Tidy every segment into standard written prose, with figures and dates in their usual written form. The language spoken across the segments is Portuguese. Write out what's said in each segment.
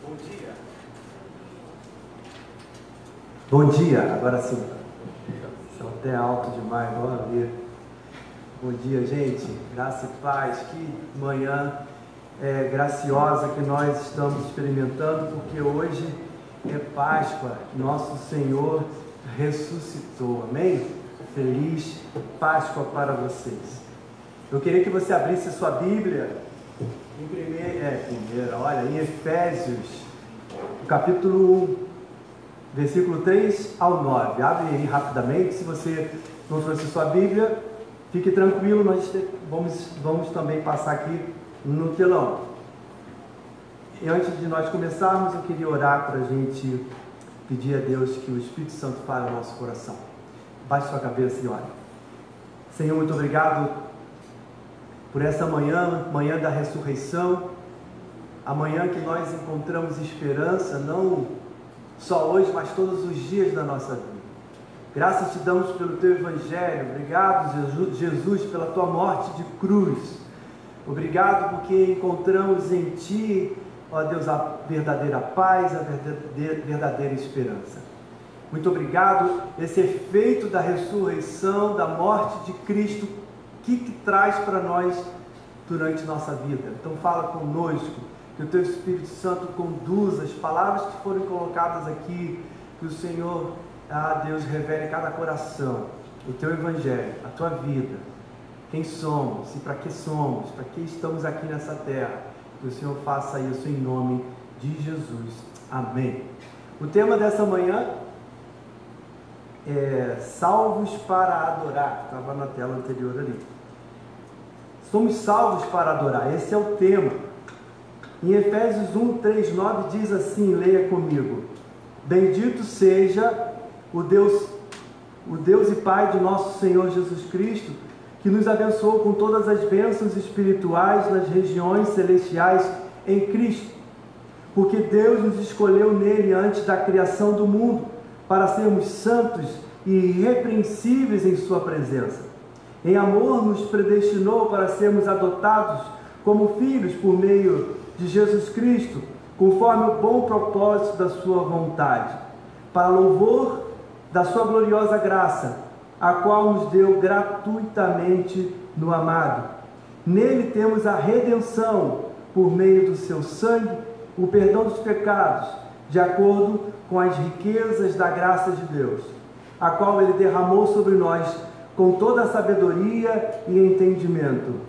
Bom dia. Bom dia, agora sim. São até alto demais, vamos ver. Bom dia, gente. Graça e paz. Que manhã graciosa que nós estamos experimentando, porque hoje é Páscoa. Nosso Senhor ressuscitou. Amém? Feliz Páscoa para vocês. Eu queria que você abrisse sua Bíblia em Efésios, capítulo 1, versículo 3 ao 9. Abre aí rapidamente. Se você não trouxe sua Bíblia, fique tranquilo, nós vamos também passar aqui no telão. E antes de nós começarmos, eu queria orar para a gente pedir a Deus que o Espírito Santo fale no nosso coração. Baixe sua cabeça e ore. Senhor, muito obrigado por essa manhã da ressurreição, a manhã que nós encontramos esperança, não só hoje, mas todos os dias da nossa vida. Graças te damos pelo teu Evangelho. Obrigado, Jesus, pela tua morte de cruz. Obrigado porque encontramos em ti, ó Deus, a verdadeira paz, a verdadeira esperança. Muito obrigado, esse efeito da ressurreição, da morte de Cristo, que traz para nós durante nossa vida. Então fala conosco, que o teu Espírito Santo conduza as palavras que foram colocadas aqui, que o Senhor, Deus, revele cada coração, o teu Evangelho, a tua vida, quem somos e para que somos, para que estamos aqui nessa terra. Que o Senhor faça isso em nome de Jesus. Amém. O tema dessa manhã é salvos para adorar. Estava na tela anterior ali. Somos salvos para adorar, esse é o tema. Em Efésios 1, 3, 9 diz assim, leia comigo: bendito seja o Deus e Pai de nosso Senhor Jesus Cristo, que nos abençoou com todas as bênçãos espirituais nas regiões celestiais em Cristo, porque Deus nos escolheu nele antes da criação do mundo, para sermos santos e irrepreensíveis em sua presença. Em amor nos predestinou para sermos adotados como filhos por meio de Jesus Cristo, conforme o bom propósito da sua vontade, para louvor da sua gloriosa graça, a qual nos deu gratuitamente no amado. Nele temos a redenção, por meio do seu sangue, o perdão dos pecados, de acordo com as riquezas da graça de Deus, a qual ele derramou sobre nós com toda a sabedoria e entendimento,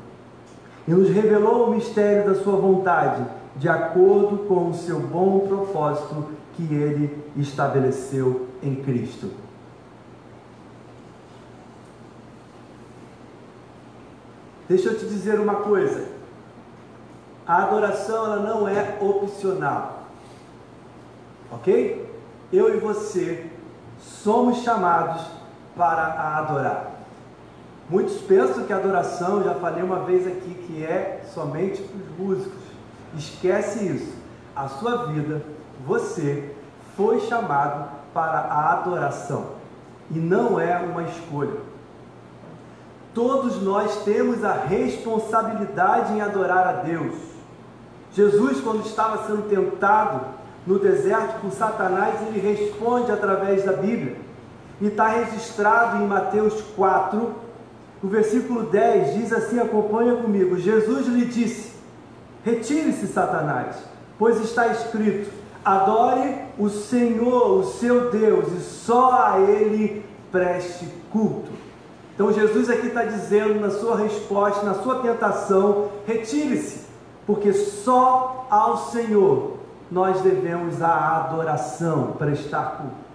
e nos revelou o mistério da sua vontade, de acordo com o seu bom propósito que ele estabeleceu em Cristo. Deixa eu te dizer uma coisa: a adoração ela não é opcional, ok? Eu e você somos chamados para adorar. Muitos pensam que a adoração, já falei uma vez aqui, que é somente para os músicos. Esquece isso. A sua vida, você foi chamado para a adoração. E não é uma escolha. Todos nós temos a responsabilidade em adorar a Deus. Jesus, quando estava sendo tentado no deserto por Satanás, ele responde através da Bíblia. E está registrado em Mateus 4, o versículo 10, diz assim, acompanha comigo: Jesus lhe disse: retire-se, Satanás, pois está escrito, adore o Senhor, o seu Deus, e só a Ele preste culto. Então Jesus aqui está dizendo na sua resposta, na sua tentação, retire-se, porque só ao Senhor nós devemos a adoração, prestar culto.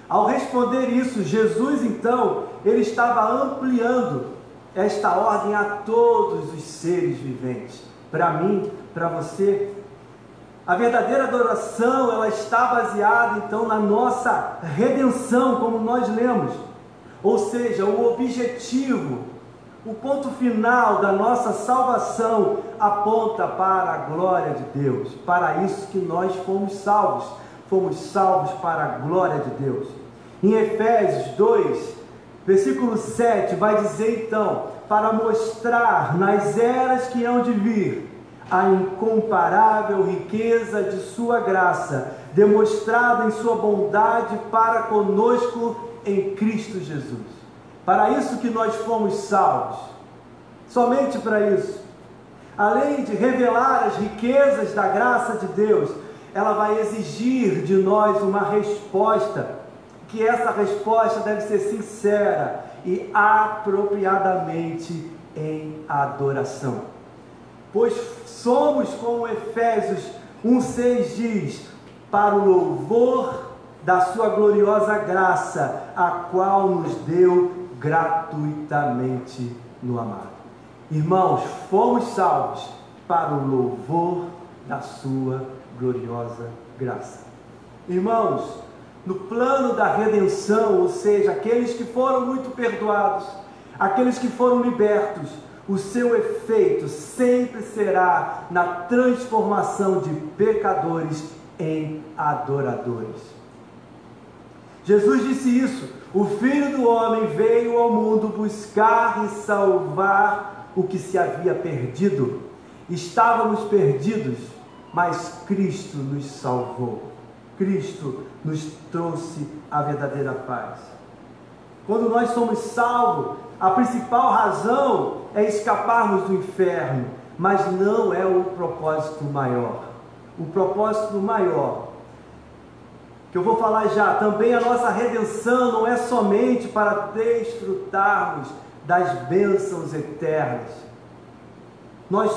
Ao responder isso, Jesus então, ele estava ampliando esta ordem a todos os seres viventes, para mim, para você. A verdadeira adoração, ela está baseada então na nossa redenção, como nós lemos, ou seja, o objetivo, o ponto final da nossa salvação aponta para a glória de Deus. Para isso que nós fomos salvos para a glória de Deus. Em Efésios 2, versículo 7, vai dizer então, para mostrar nas eras que hão de vir, a incomparável riqueza de sua graça, demonstrada em sua bondade para conosco em Cristo Jesus. Para isso que nós fomos salvos, somente para isso. Além de revelar as riquezas da graça de Deus, ela vai exigir de nós uma resposta, que essa resposta deve ser sincera e apropriadamente em adoração. Pois somos, como Efésios 1,6 diz, para o louvor da sua gloriosa graça, a qual nos deu gratuitamente no amado. Irmãos, fomos salvos para o louvor da sua gloriosa graça. Irmãos, no plano da redenção, ou seja, aqueles que foram muito perdoados, aqueles que foram libertos, o seu efeito sempre será na transformação de pecadores em adoradores. Jesus disse isso: o Filho do Homem veio ao mundo buscar e salvar o que se havia perdido. Estávamos perdidos, mas Cristo nos salvou. Cristo nos trouxe a verdadeira paz. Quando nós somos salvos, a principal razão é escaparmos do inferno, mas não é o propósito maior. O propósito maior, que eu vou falar já, também a nossa redenção não é somente para desfrutarmos das bênçãos eternas. Nós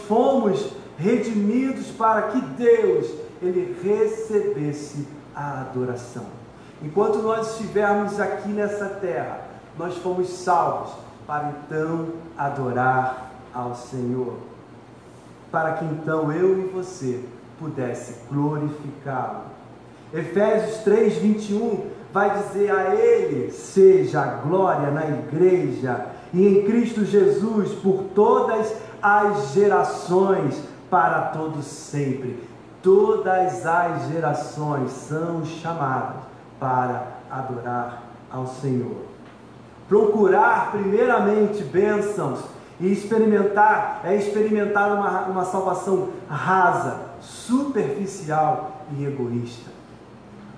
fomos redimidos para que Deus, Ele recebesse a adoração. Enquanto nós estivermos aqui nessa terra, nós fomos salvos para então adorar ao Senhor, para que então eu e você pudesse glorificá-lo. Efésios 3:21 vai dizer: a Ele seja a glória na igreja e em Cristo Jesus por todas as gerações, para todos sempre. Todas as gerações são chamadas para adorar ao Senhor. Procurar primeiramente bênçãos e experimentar uma salvação rasa, superficial e egoísta.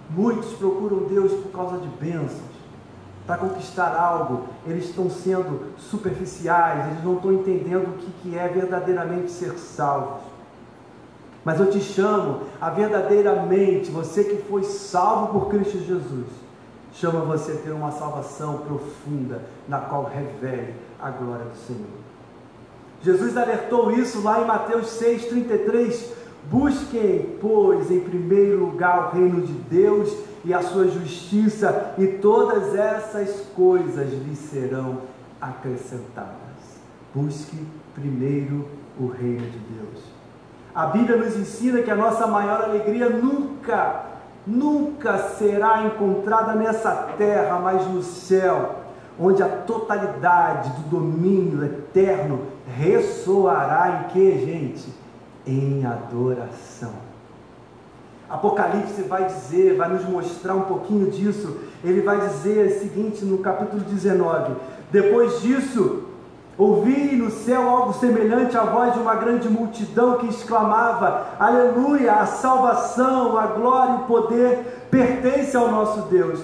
Muitos procuram Deus por causa de bênçãos, para conquistar algo. Eles estão sendo superficiais, eles não estão entendendo o que é verdadeiramente ser salvos. Mas eu te chamo a verdadeiramente, você que foi salvo por Cristo Jesus, chama você a ter uma salvação profunda, na qual revele a glória do Senhor. Jesus alertou isso lá em Mateus 6,33, busquem, pois, em primeiro lugar o reino de Deus e a sua justiça, e todas essas coisas lhe serão acrescentadas. Busque primeiro o reino de Deus. A Bíblia nos ensina que a nossa maior alegria nunca será encontrada nessa terra, mas no céu, onde a totalidade do domínio eterno ressoará em que, gente? Em adoração. Apocalipse vai nos mostrar um pouquinho disso. Ele vai dizer o seguinte no capítulo 19: depois disso, ouvi no céu algo semelhante à voz de uma grande multidão que exclamava: aleluia, a salvação, a glória e o poder pertence ao nosso Deus,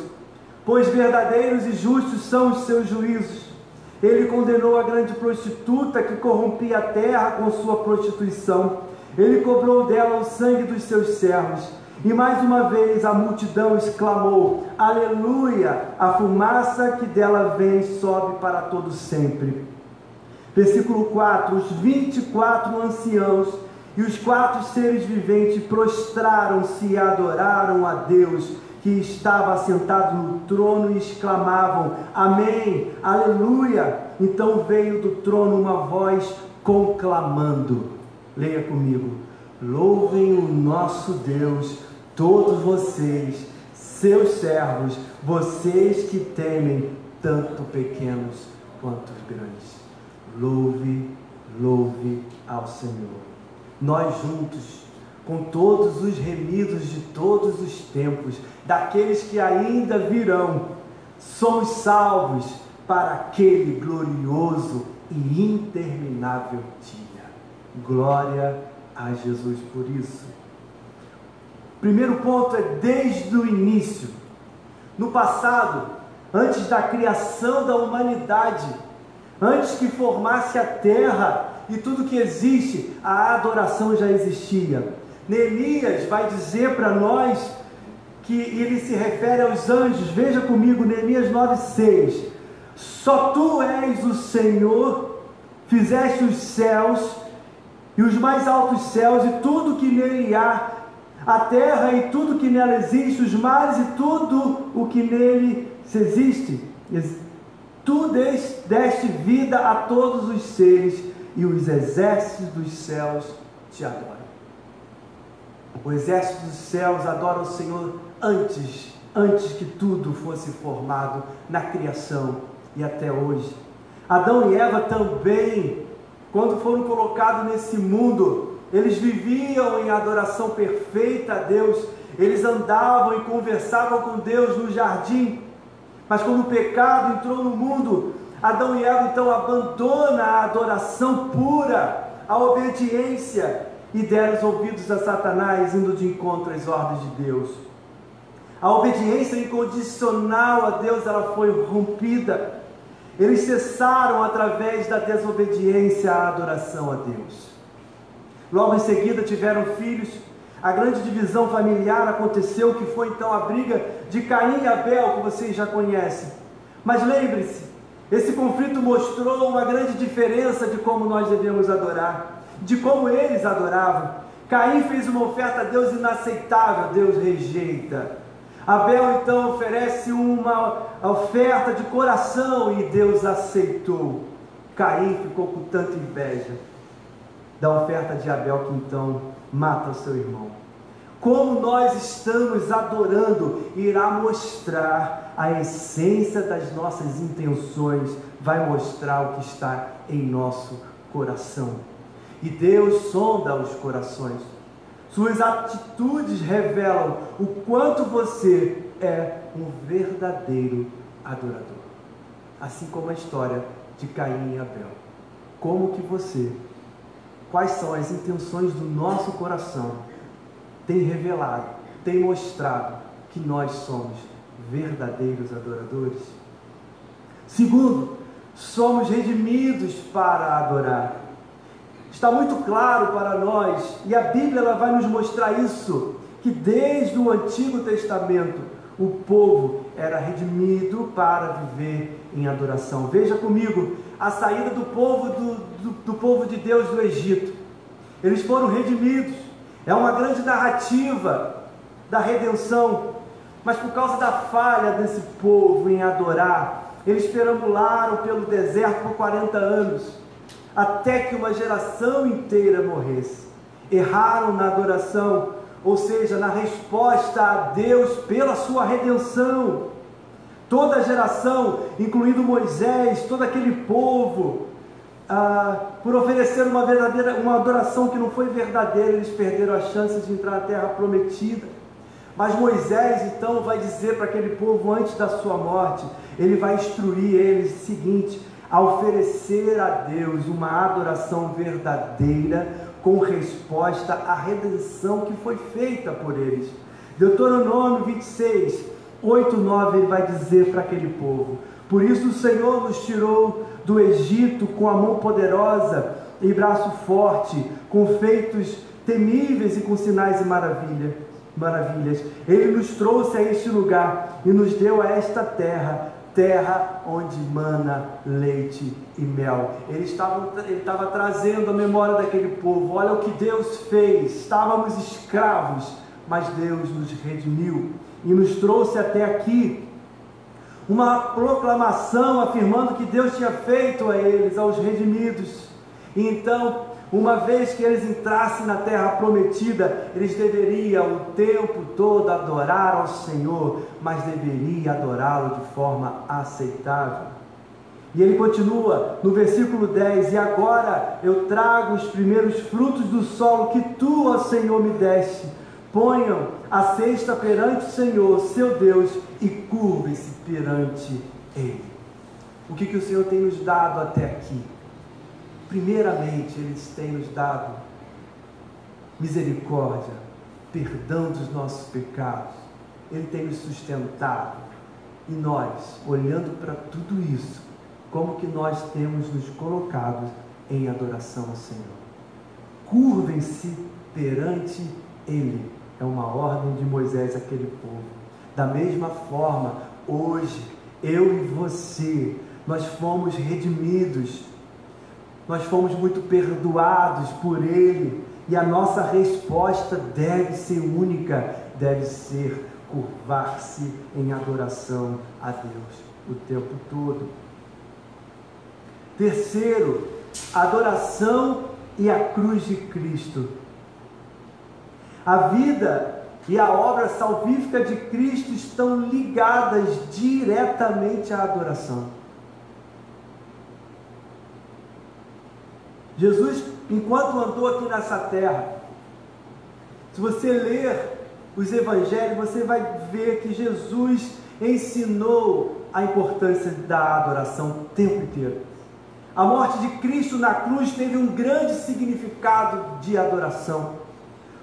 pois verdadeiros e justos são os seus juízos. Ele condenou a grande prostituta que corrompia a terra com sua prostituição. Ele cobrou dela o sangue dos seus servos. E mais uma vez a multidão exclamou: aleluia, a fumaça que dela vem sobe para todo sempre. Versículo 4: os 24 anciãos e os 4 seres viventes prostraram-se e adoraram a Deus, que estava assentado no trono, e exclamavam: amém, aleluia. Então veio do trono uma voz conclamando, leia comigo: louvem o nosso Deus, todos vocês, seus servos, vocês que temem, tanto pequenos quanto grandes. Louve ao Senhor. Nós juntos, com todos os remidos de todos os tempos, daqueles que ainda virão, somos salvos para aquele glorioso e interminável dia. Glória a Jesus por isso. Primeiro ponto é desde o início. No passado, antes da criação da humanidade, antes que formasse a terra e tudo que existe, a adoração já existia. Neemias vai dizer para nós que ele se refere aos anjos. Veja comigo, Neemias 9:6. Só tu és o Senhor, fizeste os céus e os mais altos céus e tudo que nele há, a terra e tudo que nela existe, os mares e tudo o que nele existe. Tu deste vida a todos os seres e os exércitos dos céus te adoram. O exército dos céus adora o Senhor antes que tudo fosse formado na criação e até hoje. Adão e Eva também, quando foram colocados nesse mundo, eles viviam em adoração perfeita a Deus, eles andavam e conversavam com Deus no jardim, mas quando o pecado entrou no mundo, Adão e Eva então abandonam a adoração pura, a obediência, e deram os ouvidos a Satanás, indo de encontro às ordens de Deus. A obediência incondicional a Deus, ela foi rompida. Eles cessaram através da desobediência à adoração a Deus. Logo em seguida tiveram filhos. A grande divisão familiar aconteceu, que foi então a briga de Caim e Abel, que vocês já conhecem. Mas lembre-se, esse conflito mostrou uma grande diferença de como nós devemos adorar, de como eles adoravam. Caim fez uma oferta a Deus inaceitável, Deus rejeita. Abel então oferece uma oferta de coração e Deus aceitou. Caim ficou com tanta inveja da oferta de Abel que então mata o seu irmão. Como nós estamos adorando irá mostrar a essência das nossas intenções, vai mostrar o que está em nosso coração. E Deus sonda os corações. Suas atitudes revelam o quanto você é um verdadeiro adorador. Assim como a história de Caim e Abel. Como que você, quais são as intenções do nosso coração, tem revelado, tem mostrado que nós somos verdadeiros adoradores. Segundo, somos redimidos para adorar. Está muito claro para nós, e a Bíblia ela vai nos mostrar isso, que desde o Antigo Testamento o povo era redimido para viver em adoração. Veja comigo a saída do povo de Deus do Egito. Eles foram redimidos. É uma grande narrativa da redenção, mas por causa da falha desse povo em adorar, eles perambularam pelo deserto por 40 anos. Até que uma geração inteira morresse. Erraram na adoração, ou seja, na resposta a Deus pela sua redenção. Toda a geração, incluindo Moisés, todo aquele povo, por oferecer uma adoração que não foi verdadeira, eles perderam a chance de entrar na terra prometida. Mas Moisés então vai dizer para aquele povo antes da sua morte, ele vai instruir eles o seguinte: a oferecer a Deus uma adoração verdadeira com resposta à redenção que foi feita por eles. Deuteronômio 26, 8, 9, ele vai dizer para aquele povo: por isso o Senhor nos tirou do Egito com a mão poderosa e braço forte, com feitos temíveis e com sinais e maravilhas. Ele nos trouxe a este lugar e nos deu a esta terra onde mana leite e mel. Ele estava trazendo a memória daquele povo. Olha o que Deus fez. Estávamos escravos, mas Deus nos redimiu e nos trouxe até aqui. Uma proclamação afirmando que Deus tinha feito a eles, aos redimidos. E então, uma vez que eles entrassem na terra prometida, eles deveriam o tempo todo adorar ao Senhor, mas deveriam adorá-lo de forma aceitável. E ele continua no versículo 10: e agora eu trago os primeiros frutos do solo que tu, ó Senhor, me deste. Ponham a cesta perante o Senhor, seu Deus, e curvem-se perante Ele. O que o Senhor tem nos dado até aqui? primeiramente, Ele tem nos dado misericórdia, perdão dos nossos pecados, Ele tem nos sustentado. E nós, olhando para tudo isso, como que nós temos nos colocado em adoração ao Senhor? Curvem-se perante Ele. É uma ordem de Moisés àquele povo. Da mesma forma, hoje, eu e você, nós fomos redimidos, nós fomos muito perdoados por Ele, e a nossa resposta deve ser única, deve ser curvar-se em adoração a Deus o tempo todo. Terceiro, adoração e a cruz de Cristo. A vida e a obra salvífica de Cristo estão ligadas diretamente à adoração. Jesus, enquanto andou aqui nessa terra, se você ler os evangelhos, você vai ver que Jesus ensinou a importância da adoração o tempo inteiro. A morte de Cristo na cruz teve um grande significado de adoração.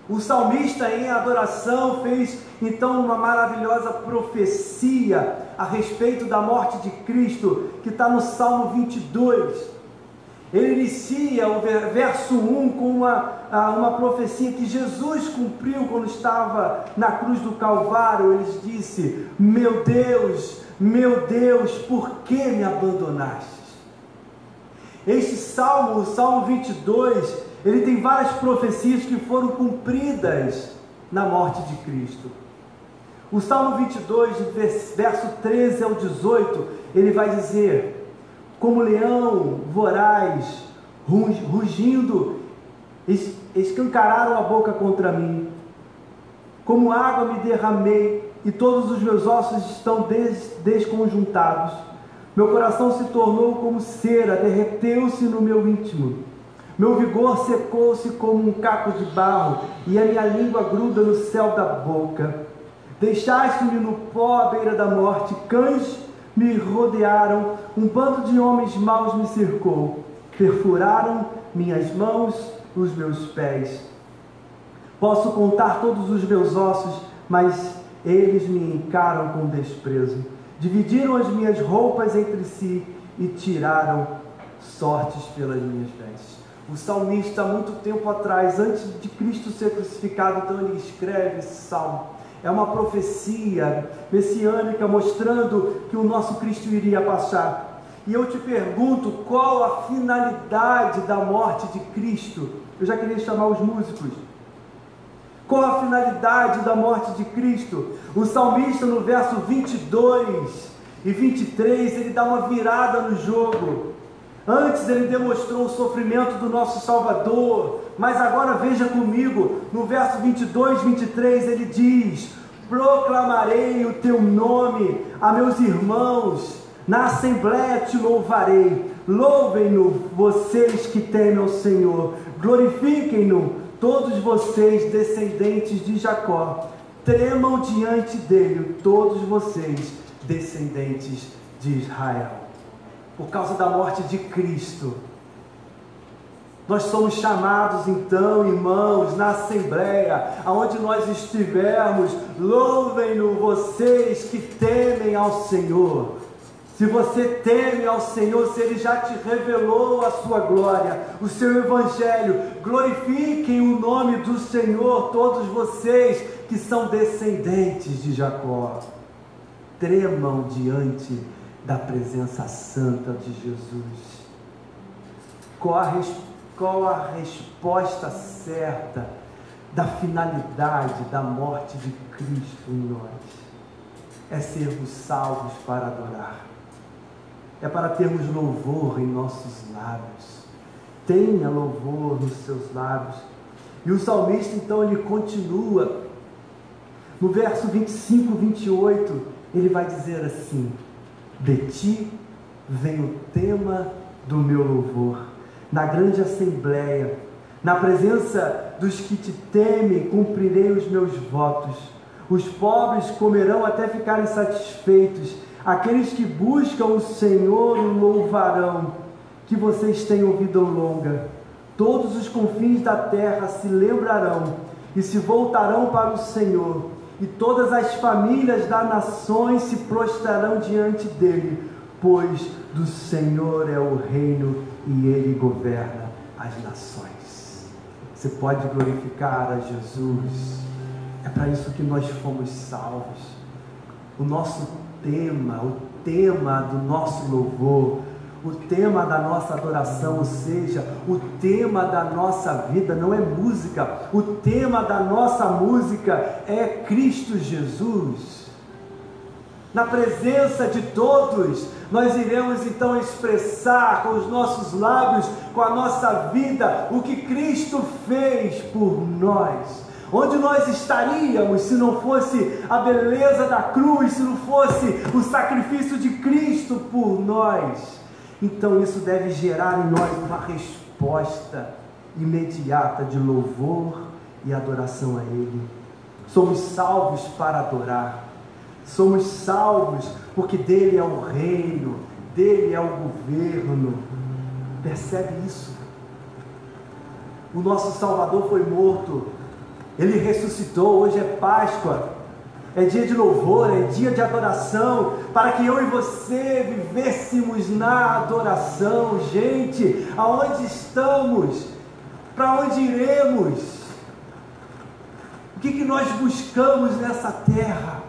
O salmista em adoração fez então uma maravilhosa profecia a respeito da morte de Cristo, que está no Salmo 22. Ele inicia o verso 1 com uma profecia que Jesus cumpriu quando estava na cruz do Calvário. Ele disse: meu Deus, por que me abandonaste? Este salmo, o Salmo 22, ele tem várias profecias que foram cumpridas na morte de Cristo. O Salmo 22, verso 13 ao 18, ele vai dizer: como leão voraz, rugindo, escancararam a boca contra mim. Como água me derramei, e todos os meus ossos estão desconjuntados. Meu coração se tornou como cera, derreteu-se no meu íntimo. Meu vigor secou-se como um caco de barro, e a minha língua gruda no céu da boca. Deixaste-me no pó à beira da morte, cães me rodearam, um bando de homens maus me cercou, perfuraram minhas mãos, os meus pés. Posso contar todos os meus ossos, mas eles me encaram com desprezo. Dividiram as minhas roupas entre si e tiraram sortes pelas minhas vestes. O salmista, há muito tempo atrás, antes de Cristo ser crucificado, então ele escreve esse salmo. É uma profecia messiânica mostrando que o nosso Cristo iria passar. E eu te pergunto, qual a finalidade da morte de Cristo? Eu já queria chamar os músicos. Qual a finalidade da morte de Cristo? O salmista, no verso 22 e 23, ele dá uma virada no jogo. Antes ele demonstrou o sofrimento do nosso Salvador, mas agora veja comigo, no verso 22, 23, ele diz: proclamarei o teu nome a meus irmãos, na assembléia te louvarei, louvem-no vocês que temem ao Senhor, glorifiquem-no todos vocês descendentes de Jacó, tremam diante dele todos vocês descendentes de Israel. Por causa da morte de Cristo, nós somos chamados então, irmãos, na assembleia, aonde nós estivermos, louvem-no vocês que temem ao Senhor. Se você teme ao Senhor, se Ele já te revelou a sua glória, o seu evangelho, glorifiquem o nome do Senhor, todos vocês que são descendentes de Jacó. Tremam diante da presença santa de Jesus. Qual a resposta certa da finalidade da morte de Cristo em nós? É sermos salvos para adorar. É para termos louvor em nossos lábios. Tenha louvor nos seus lábios. E o salmista então ele continua. No verso 25, 28, ele vai dizer assim: de ti vem o tema do meu louvor. Na grande assembleia, na presença dos que te temem, cumprirei os meus votos. Os pobres comerão até ficarem satisfeitos. Aqueles que buscam o Senhor o louvarão. que vocês tenham vida longa. Todos os confins da terra se lembrarão e se voltarão para o Senhor, e todas as famílias das nações se prostrarão diante dele, pois do Senhor é o reino e ele governa as nações. Você pode glorificar a Jesus. É para isso que nós fomos salvos. O nosso tema, o tema do nosso louvor, o tema da nossa adoração, ou seja, o tema da nossa vida não é música, o tema da nossa música é Cristo Jesus. Na presença de todos, nós iremos então expressar com os nossos lábios, com a nossa vida, o que Cristo fez por nós. Onde nós estaríamos se não fosse a beleza da cruz, se não fosse o sacrifício de Cristo por nós? Então isso deve gerar em nós uma resposta imediata de louvor e adoração a Ele. Somos salvos para adorar. Somos salvos porque dele é o reino, dele é o governo. Percebe isso? O nosso Salvador foi morto, ele ressuscitou. Hoje é Páscoa, é dia de louvor, é dia de adoração, para que eu e você vivêssemos na adoração. Gente, aonde estamos? Para onde iremos? O que nós buscamos nessa terra?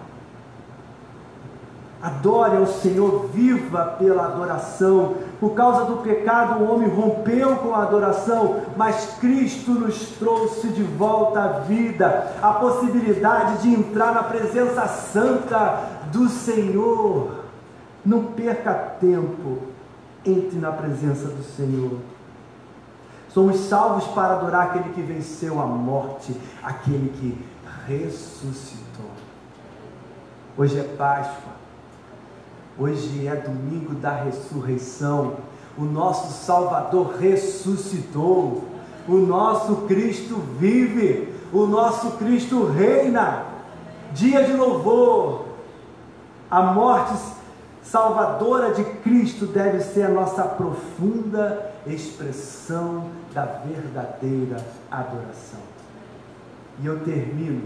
Adore ao Senhor, viva pela adoração. Por causa do pecado, o homem rompeu com a adoração, mas Cristo nos trouxe de volta à vida, a possibilidade de entrar na presença santa do Senhor. Não perca tempo, entre na presença do Senhor. Somos salvos para adorar aquele que venceu a morte, aquele que ressuscitou. Hoje é Páscoa. Hoje é domingo da ressurreição. O nosso Salvador ressuscitou. O nosso Cristo vive. O nosso Cristo reina. Dia de louvor. A morte salvadora de Cristo deve ser a nossa profunda expressão da verdadeira adoração. E eu termino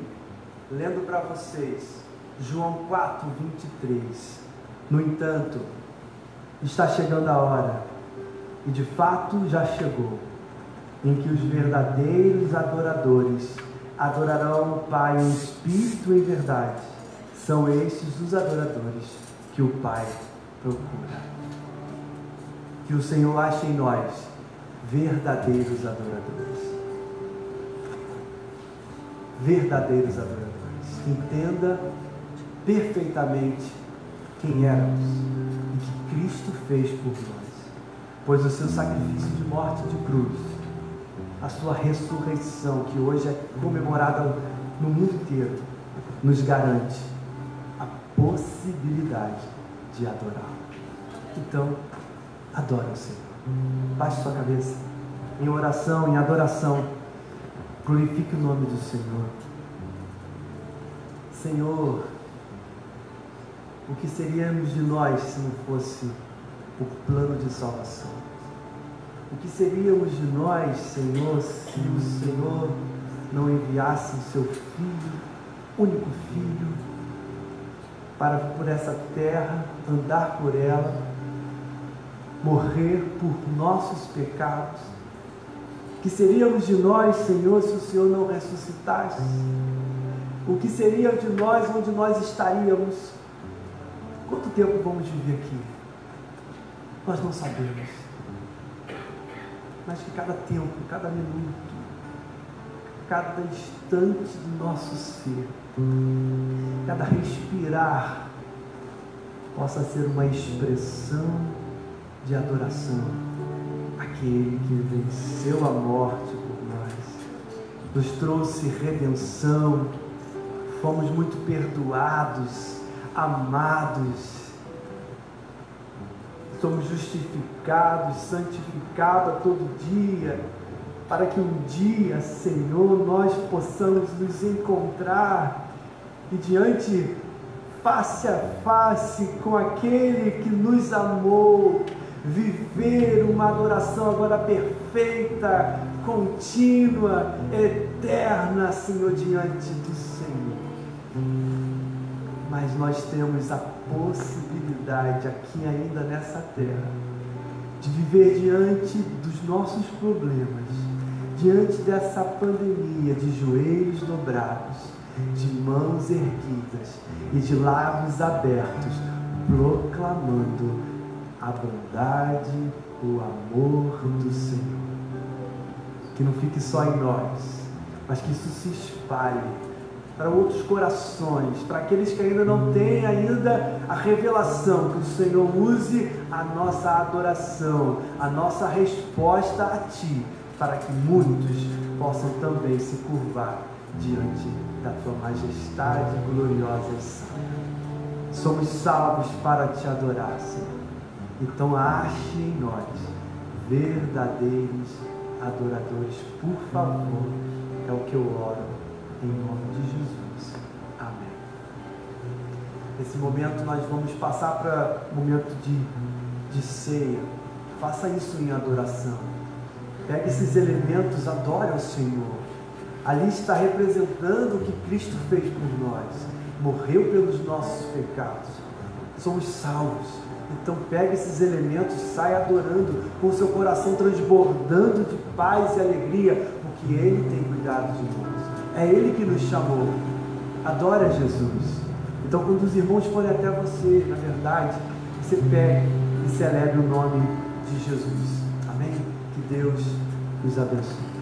lendo para vocês João 4:23. No entanto, está chegando a hora, e de fato já chegou, em que os verdadeiros adoradores adorarão o Pai em espírito e em verdade. São estes os adoradores que o Pai procura. Que o Senhor ache em nós verdadeiros adoradores. Verdadeiros adoradores. Entenda perfeitamente quem éramos e que Cristo fez por nós, pois o seu sacrifício de morte de cruz, a sua ressurreição, que hoje é comemorada no mundo inteiro, nos garante a possibilidade de adorá-lo. Então, adore o Senhor. Baixe sua cabeça em oração, em adoração. Glorifique o nome do Senhor. Senhor, o que seríamos de nós se não fosse o plano de salvação? O que seríamos de nós, Senhor, se o Senhor não enviasse o seu Filho, único Filho, para por essa terra, andar por ela, morrer por nossos pecados? O que seríamos de nós, Senhor, se o Senhor não ressuscitasse? O que seria de nós, onde nós estaríamos? Quanto tempo vamos viver aqui? Nós não sabemos. Mas que cada tempo, cada minuto, cada instante do nosso ser, cada respirar, possa ser uma expressão de adoração àquele que venceu a morte por nós, nos trouxe redenção, fomos muito perdoados, amados, somos justificados, santificados a todo dia, para que um dia, Senhor, nós possamos nos encontrar e face a face com aquele que nos amou, viver uma adoração agora perfeita, contínua, eterna, Senhor, diante do Senhor. Mas nós temos a possibilidade aqui ainda nessa terra de viver diante dos nossos problemas, diante dessa pandemia, de joelhos dobrados, de mãos erguidas e de lábios abertos, proclamando a bondade, o amor do Senhor. Que não fique só em nós, mas que isso se espalhe para outros corações, para aqueles que ainda não têm ainda a revelação, que o Senhor use a nossa adoração, a nossa resposta a Ti, para que muitos possam também se curvar diante da Tua majestade gloriosa e santa. Somos salvos para Te adorar, Senhor. Então ache em nós verdadeiros adoradores, por favor. É o que eu oro em nome de Jesus. Amém. Nesse momento nós vamos passar para o momento de ceia. Faça isso em adoração. Pegue esses elementos, adore ao Senhor. Ali está representando o que Cristo fez por nós. Morreu pelos nossos pecados. Somos salvos. Então pegue esses elementos, saia adorando, com o seu coração transbordando de paz e alegria, porque Ele tem cuidado de nós. É Ele que nos chamou. Adore a Jesus. Então quando os irmãos forem até você, na verdade, você pegue e celebre o nome de Jesus. Amém? Que Deus nos abençoe.